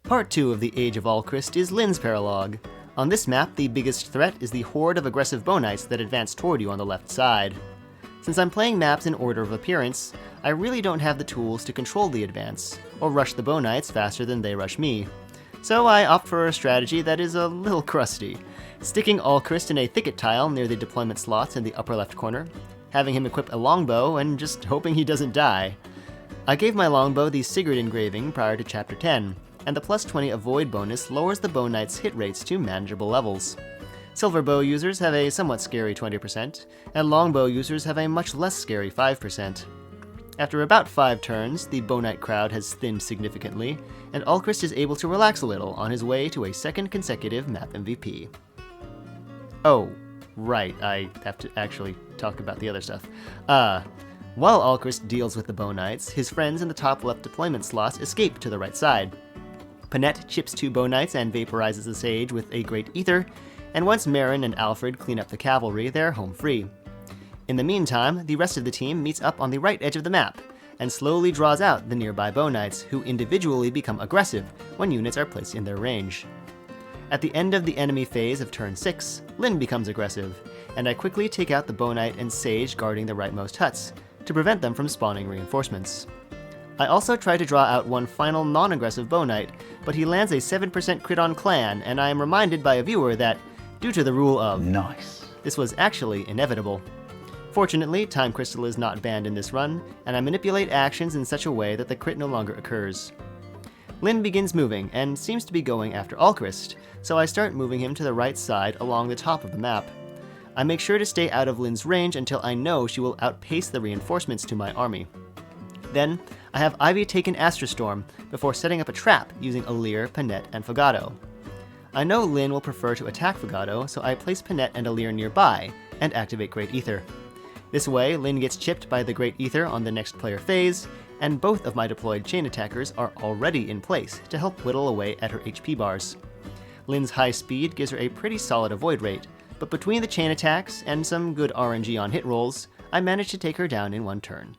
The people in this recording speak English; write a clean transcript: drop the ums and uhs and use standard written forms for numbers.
Part 2 of the Age of Alcryst is Lynn's Paralogue. On this map, the biggest threat is the horde of aggressive bowknights that advance toward you on the left side. Since I'm playing maps in order of appearance, I really don't have the tools to control the advance, or rush the bowknights faster than they rush me. So I opt for a strategy that is a little crusty, sticking Alcryst in a thicket tile near the deployment slots in the upper left corner, having him equip a longbow, and just hoping he doesn't die. I gave my longbow the Sigurd engraving prior to Chapter 10, and the plus 20 avoid bonus lowers the bow knight's hit rates to manageable levels. Silver bow users have a somewhat scary 20%, and longbow users have a much less scary 5%. After about 5 turns, the bow knight crowd has thinned significantly, and Alcryst is able to relax a little on his way to a second consecutive map MVP. Oh, right, I have to actually talk about the other stuff. While Alcryst deals with the bow knights, his friends in the top left deployment slots escape to the right side. Panette chips 2 bow knights and vaporizes the sage with a great ether, and once Marin and Alfred clean up the cavalry, they're home free. In the meantime, the rest of the team meets up on the right edge of the map, and slowly draws out the nearby bow knights, who individually become aggressive when units are placed in their range. At the end of the enemy phase of turn 6, Lynn becomes aggressive, and I quickly take out the bow knight and sage guarding the rightmost huts, to prevent them from spawning reinforcements. I also try to draw out one final non-aggressive bow knight, but he lands a 7% crit on clan, and I am reminded by a viewer that, due to the rule of nice, this was actually inevitable. Fortunately, Time Crystal is not banned in this run, and I manipulate actions in such a way that the crit no longer occurs. Lynn begins moving, and seems to be going after Alcryst, so I start moving him to the right side along the top of the map. I make sure to stay out of Lynn's range until I know she will outpace the reinforcements to my army. Then, I have Ivy take an Astrostorm before setting up a trap using Alir, Panette, and Fagato. I know Lynn will prefer to attack Fagato, so I place Panette and Alir nearby, and activate Great Ether. This way, Lynn gets chipped by the Great Ether on the next player phase, and both of my deployed chain attackers are already in place to help whittle away at her HP bars. Lynn's high speed gives her a pretty solid avoid rate, but between the chain attacks and some good RNG on hit rolls, I managed to take her down in one turn.